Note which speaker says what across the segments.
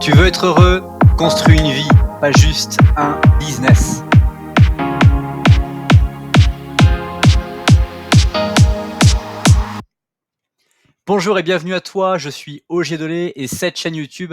Speaker 1: Tu veux être heureux? Construis une vie, pas juste un business. Bonjour et bienvenue à toi, je suis Ogier Delay et cette chaîne YouTube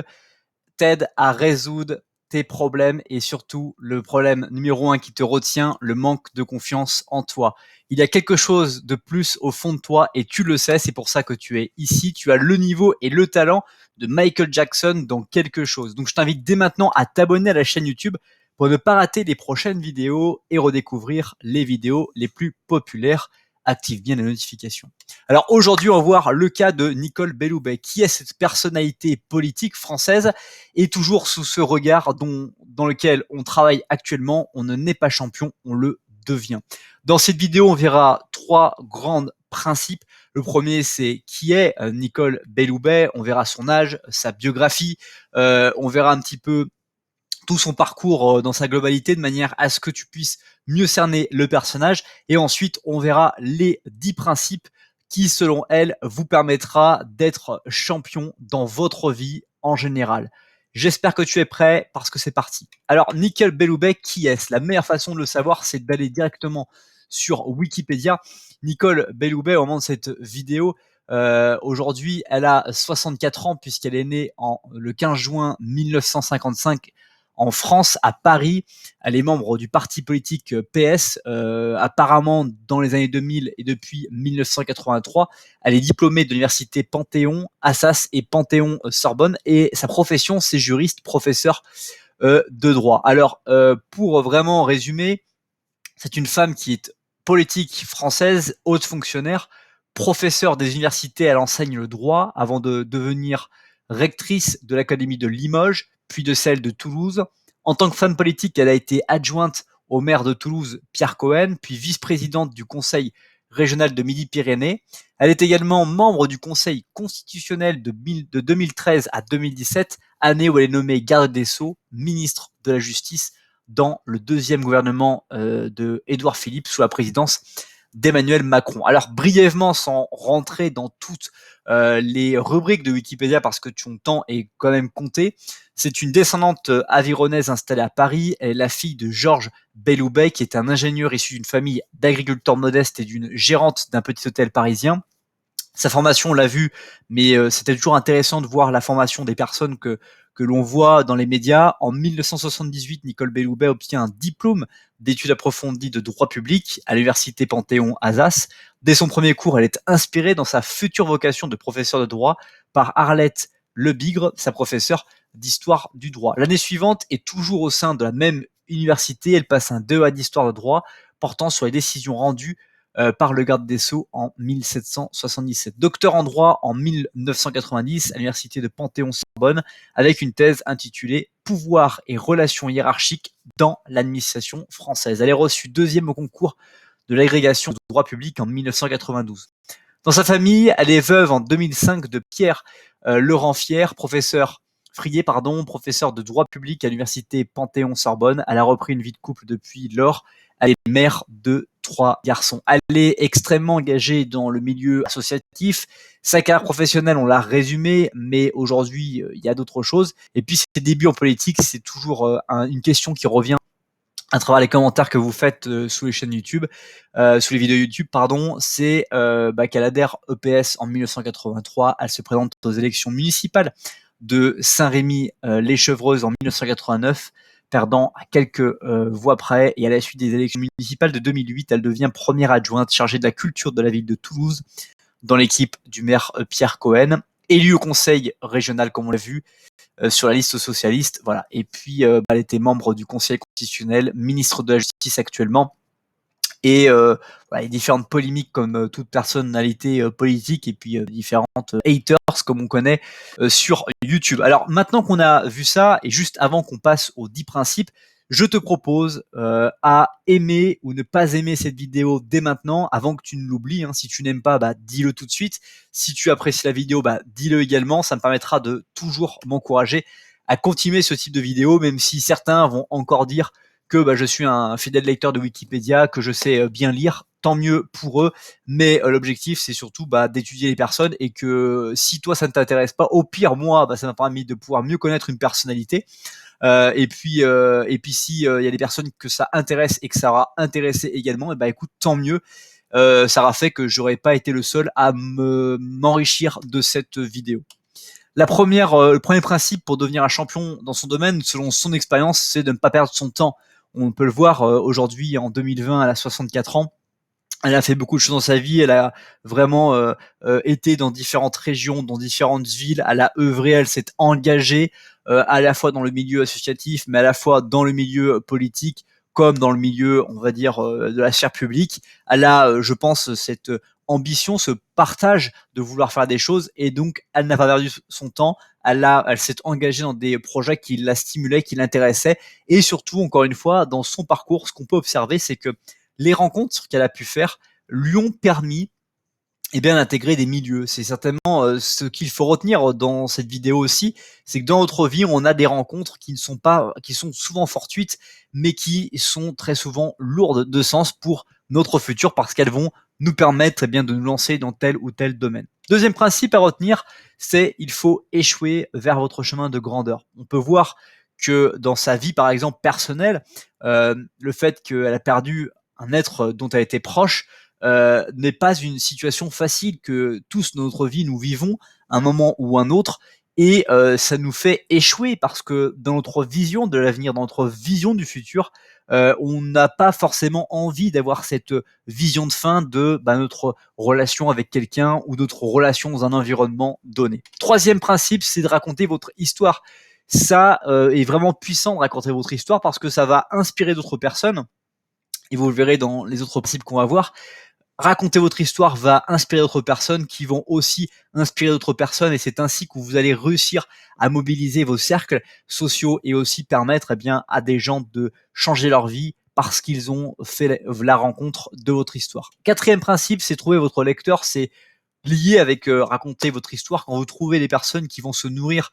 Speaker 1: t'aide à résoudre tes problèmes et surtout le problème numéro 1 qui te retient, le manque de confiance en toi. Il y a quelque chose de plus au fond de toi et tu le sais, c'est pour ça que tu es ici. Tu as le niveau et le talent de Michael Jackson dans quelque chose. Donc je t'invite dès maintenant à t'abonner à la chaîne YouTube pour ne pas rater les prochaines vidéos et redécouvrir les vidéos les plus populaires. Active bien les notifications. Alors aujourd'hui, on va voir le cas de Nicole Belloubet. Qui est cette personnalité politique française et toujours sous ce regard dans lequel on travaille actuellement, on ne naît pas champion, on le devient. Dans cette vidéo, on verra trois grands principes. Le premier, c'est qui est Nicole Belloubet. On verra son âge, sa biographie. On verra un petit peu tout son parcours dans sa globalité de manière à ce que tu puisses mieux cerner le personnage. Et ensuite, on verra les 10 principes qui, selon elle, vous permettra d'être champion dans votre vie en général. J'espère que tu es prêt parce que c'est parti. Alors, Nicole Belloubet, qui est-ce? La meilleure façon de le savoir, c'est d'aller directement sur Wikipédia. Nicole Belloubet, au moment de cette vidéo, aujourd'hui, elle a 64 ans puisqu'elle est née le 15 juin 1955 en France, à Paris. Elle est membre du parti politique PS, apparemment dans les années 2000 et depuis 1983. Elle est diplômée de l'université Panthéon, Assas et Panthéon Sorbonne, et sa profession, c'est juriste, professeur de droit. Alors, pour vraiment résumer, c'est une femme qui est politique française, haute fonctionnaire, professeure des universités, elle enseigne le droit avant de devenir rectrice de l'Académie de Limoges, puis de celle de Toulouse. En tant que femme politique, elle a été adjointe au maire de Toulouse, Pierre Cohen, puis vice-présidente du Conseil régional de Midi-Pyrénées. Elle est également membre du Conseil constitutionnel de 2013 à 2017, année où elle est nommée garde des Sceaux, ministre de la Justice dans le deuxième gouvernement de Édouard Philippe sous la présidence d'Emmanuel Macron. Alors brièvement, sans rentrer dans toutes les rubriques de Wikipédia parce que ton temps est quand même compté, c'est une descendante avironnaise installée à Paris. Elle est la fille de Georges Belloubet, qui est un ingénieur issu d'une famille d'agriculteurs modestes et d'une gérante d'un petit hôtel parisien. Sa formation, on l'a vu, mais c'était toujours intéressant de voir la formation des personnes que l'on voit dans les médias. En 1978, Nicole Belloubet obtient un diplôme d'études approfondies de droit public à l'université Panthéon-Assas. Dès son premier cours, elle est inspirée dans sa future vocation de professeur de droit par Arlette Lebigre, sa professeure d'histoire du droit. L'année suivante, et toujours au sein de la même université, elle passe un DEA d'histoire de droit portant sur les décisions rendues par le garde des Sceaux en 1777. Docteur en droit en 1990 à l'université de Panthéon-Sorbonne avec une thèse intitulée Pouvoir et relations hiérarchiques dans l'administration française. Elle est reçue deuxième au concours de l'agrégation de droit public en 1992. Dans sa famille, elle est veuve en 2005 de Pierre Laurent professeur de droit public à l'université Panthéon-Sorbonne. Elle a repris une vie de couple depuis lors. Elle est mère de 3 garçons. Elle est extrêmement engagée dans le milieu associatif. Sa carrière professionnelle, on l'a résumé, mais aujourd'hui, il y a d'autres choses. Et puis, ses débuts en politique, c'est toujours une question qui revient à travers les commentaires que vous faites sous les chaînes YouTube, sous les vidéos YouTube, pardon, c'est qu'elle adhère EPS en 1983. Elle se présente aux élections municipales de Saint-Rémy-les-Chevreuses en 1989, perdant à quelques voix près. Et à la suite des élections municipales de 2008, elle devient première adjointe chargée de la culture de la ville de Toulouse dans l'équipe du maire Pierre Cohen. Élue au conseil régional, comme on l'a vu, sur la liste socialiste. Voilà. Et puis, elle était membre du Conseil constitutionnel, ministre de la Justice actuellement. Et voilà, il y a différentes polémiques comme toute personnalité politique et puis différentes haters comme on connaît sur YouTube. Alors maintenant qu'on a vu ça et juste avant qu'on passe aux 10 principes, je te propose à aimer ou ne pas aimer cette vidéo dès maintenant avant que tu ne l'oublies. Hein. Si tu n'aimes pas, dis-le tout de suite. Si tu apprécies la vidéo, dis-le également. Ça me permettra de toujours m'encourager à continuer ce type de vidéo, même si certains vont encore dire que je suis un fidèle lecteur de Wikipédia, que je sais bien lire. tant mieux pour eux. Mais l'objectif, c'est surtout d'étudier les personnes et que si toi, ça ne t'intéresse pas, au pire, moi, ça m'a permis de pouvoir mieux connaître une personnalité. Et puis si il y a des personnes que ça intéresse et que ça aura intéressé également, et écoute, tant mieux. Ça aura fait que j'aurais pas été le seul à m'enrichir de cette vidéo. Le premier principe pour devenir un champion dans son domaine, selon son expérience, c'est de ne pas perdre son temps. On peut le voir aujourd'hui en 2020, elle a 64 ans. Elle a fait beaucoup de choses dans sa vie. Elle a vraiment été dans différentes régions, dans différentes villes. Elle a œuvré, elle s'est engagée à la fois dans le milieu associatif, mais à la fois dans le milieu politique, comme dans le milieu, on va dire, de la sphère publique. Elle a, je pense, cette ambition, ce partage de vouloir faire des choses, et donc elle n'a pas perdu son temps. Elle s'est engagée dans des projets qui la stimulaient, qui l'intéressaient, et surtout, encore une fois, dans son parcours, ce qu'on peut observer, c'est que les rencontres qu'elle a pu faire lui ont permis d'intégrer des milieux. C'est certainement ce qu'il faut retenir dans cette vidéo aussi, c'est que dans notre vie, on a des rencontres qui sont souvent fortuites, mais qui sont très souvent lourdes de sens pour notre futur parce qu'elles vont nous permettre de nous lancer dans tel ou tel domaine. Deuxième principe à retenir, c'est il faut échouer vers votre chemin de grandeur. On peut voir que dans sa vie, par exemple, personnelle, le fait qu'elle a perdu un être dont elle était proche n'est pas une situation facile que tous dans notre vie nous vivons un moment ou un autre, et ça nous fait échouer parce que dans notre vision de l'avenir, dans notre vision du futur, on n'a pas forcément envie d'avoir cette vision de fin de notre relation avec quelqu'un ou notre relation dans un environnement donné. Troisième principe, c'est de raconter votre histoire. Ça est vraiment puissant de raconter votre histoire parce que ça va inspirer d'autres personnes. Et vous le verrez dans les autres principes qu'on va voir. Raconter votre histoire va inspirer d'autres personnes qui vont aussi inspirer d'autres personnes, et c'est ainsi que vous allez réussir à mobiliser vos cercles sociaux et aussi permettre à des gens de changer leur vie parce qu'ils ont fait la rencontre de votre histoire. Quatrième principe, c'est trouver votre lecteur. C'est lié avec raconter votre histoire. Quand vous trouvez des personnes qui vont se nourrir,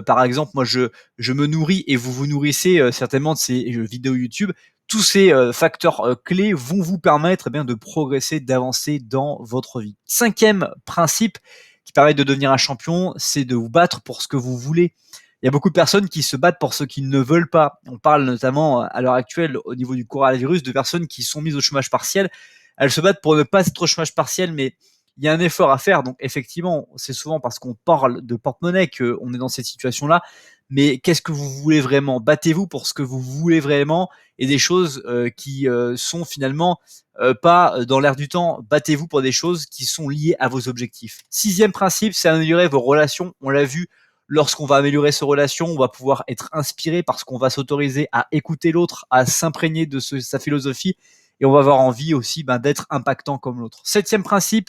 Speaker 1: par exemple, moi je me nourris et vous vous nourrissez certainement de ces vidéos YouTube. Tous ces facteurs clés vont vous permettre de progresser, d'avancer dans votre vie. Cinquième principe qui permet de devenir un champion, c'est de vous battre pour ce que vous voulez. Il y a beaucoup de personnes qui se battent pour ce qu'ils ne veulent pas. On parle notamment à l'heure actuelle au niveau du coronavirus de personnes qui sont mises au chômage partiel. Elles se battent pour ne pas être au chômage partiel, mais il y a un effort à faire. Donc effectivement, c'est souvent parce qu'on parle de porte-monnaie qu'on est dans cette situation-là. Mais qu'est-ce que vous voulez vraiment? Battez-vous pour ce que vous voulez vraiment, et des choses qui sont finalement pas dans l'air du temps. Battez-vous pour des choses qui sont liées à vos objectifs. Sixième principe, c'est améliorer vos relations. On l'a vu, lorsqu'on va améliorer ses relations, on va pouvoir être inspiré parce qu'on va s'autoriser à écouter l'autre, à s'imprégner de sa philosophie, et on va avoir envie aussi d'être impactant comme l'autre. Septième principe,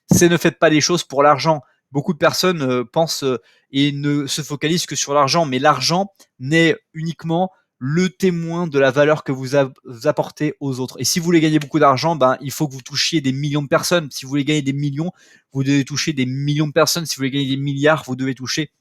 Speaker 1: c'est ne faites pas les choses pour l'argent. Beaucoup de personnes pensent et ne se focalisent que sur l'argent, mais l'argent n'est uniquement le témoin de la valeur que vous apportez aux autres. Et si vous voulez gagner beaucoup d'argent, il faut que vous touchiez des millions de personnes. Si vous voulez gagner des millions, vous devez toucher des millions de personnes. Si vous voulez gagner des milliards, vous devez toucher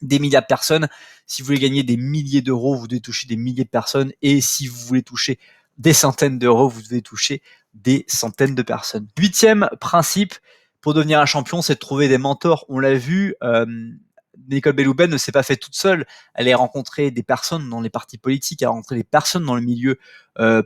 Speaker 1: des milliards de personnes. Si vous voulez gagner des milliers d'euros, vous devez toucher des milliers de personnes. Et si vous voulez toucher des centaines d'euros, vous devez toucher des centaines de personnes. Huitième principe pour devenir un champion, c'est de trouver des mentors. On l'a vu, Nicole Belloubet ne s'est pas fait toute seule. Elle a rencontré des personnes dans les partis politiques, elle a rencontré des personnes dans le milieu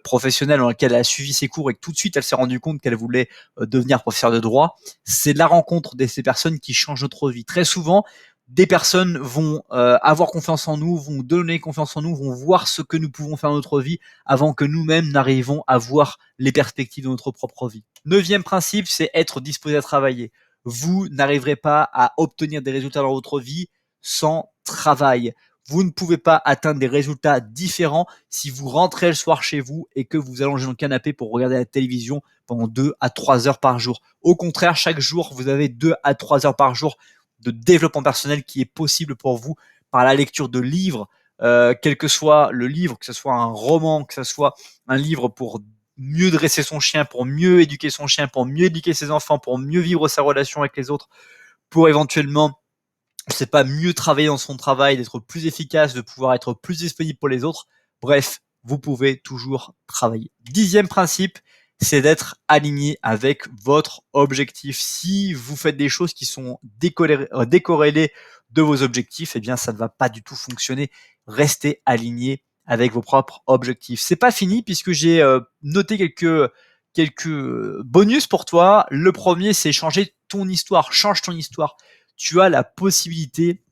Speaker 1: professionnel dans lequel elle a suivi ses cours, et que tout de suite elle s'est rendue compte qu'elle voulait devenir professeure de droit. C'est la rencontre de ces personnes qui changent notre vie. Très souvent, des personnes vont avoir confiance en nous, vont donner confiance en nous, vont voir ce que nous pouvons faire dans notre vie avant que nous-mêmes n'arrivons à voir les perspectives de notre propre vie. Neuvième principe, c'est être disposé à travailler. Vous n'arriverez pas à obtenir des résultats dans votre vie sans travail. Vous ne pouvez pas atteindre des résultats différents si vous rentrez le soir chez vous et que vous allongez dans le canapé pour regarder la télévision pendant 2 à 3 heures par jour. Au contraire, chaque jour, vous avez 2 à 3 heures par jour de développement personnel qui est possible pour vous par la lecture de livres, quel que soit le livre, que ce soit un roman, que ce soit un livre pour mieux dresser son chien, pour mieux éduquer son chien, pour mieux éduquer ses enfants, pour mieux vivre sa relation avec les autres, pour éventuellement, je sais pas, mieux travailler dans son travail, d'être plus efficace, de pouvoir être plus disponible pour les autres. Bref, vous pouvez toujours travailler. Dixième principe, c'est d'être aligné avec votre objectif. Si vous faites des choses qui sont décorrélées de vos objectifs, eh bien, ça ne va pas du tout fonctionner. Restez aligné avec vos propres objectifs. C'est pas fini puisque j'ai noté quelques bonus pour toi. Le premier, c'est changer ton histoire. Change ton histoire. Tu as la possibilité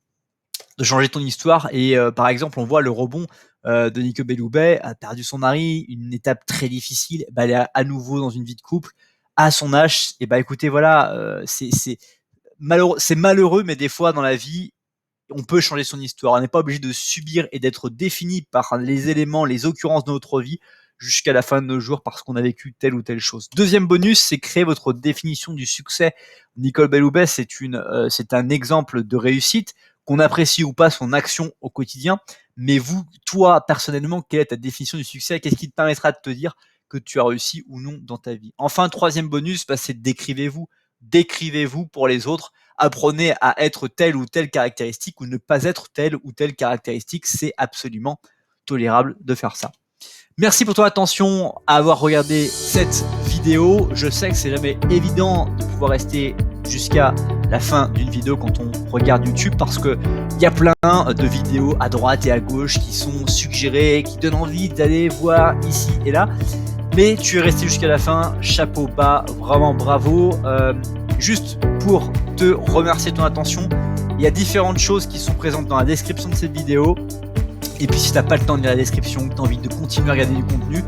Speaker 1: de changer ton histoire. Et par exemple, on voit le rebond de Nicole Belloubet, a perdu son mari, une étape très difficile. Bah, elle est à nouveau dans une vie de couple. À son âge, et bah écoutez, voilà, c'est malheureux, mais des fois dans la vie, on peut changer son histoire. On n'est pas obligé de subir et d'être défini par les éléments, les occurrences de notre vie jusqu'à la fin de nos jours parce qu'on a vécu telle ou telle chose. Deuxième bonus, c'est créer votre définition du succès. Nicole Belloubet, c'est un exemple de réussite, qu'on apprécie ou pas son action au quotidien. Mais vous, toi, personnellement, quelle est ta définition du succès? Qu'est-ce qui te permettra de te dire que tu as réussi ou non dans ta vie? Enfin, troisième bonus, bah, c'est décrivez-vous. Décrivez-vous pour les autres. Apprenez à être telle ou telle caractéristique ou ne pas être telle ou telle caractéristique. C'est absolument tolérable de faire ça. Merci pour ton attention à avoir regardé cette vidéo. Je sais que c'est jamais évident de pouvoir rester jusqu'à la fin d'une vidéo quand on regarde YouTube parce que il y a plein de vidéos à droite et à gauche qui sont suggérées, qui donnent envie d'aller voir ici et là. Mais tu es resté jusqu'à la fin, chapeau bas, vraiment bravo. Juste pour te remercier de ton attention, il y a différentes choses qui sont présentes dans la description de cette vidéo. Et puis si tu n'as pas le temps de lire la description, que tu as envie de continuer à regarder du contenu,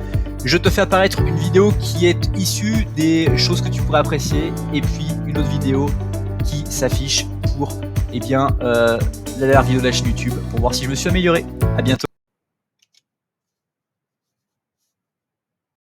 Speaker 1: je te fais apparaître une vidéo qui est issue des choses que tu pourrais apprécier et puis une autre vidéo qui s'affiche pour la dernière vidéo de la chaîne YouTube pour voir si je me suis amélioré. À bientôt.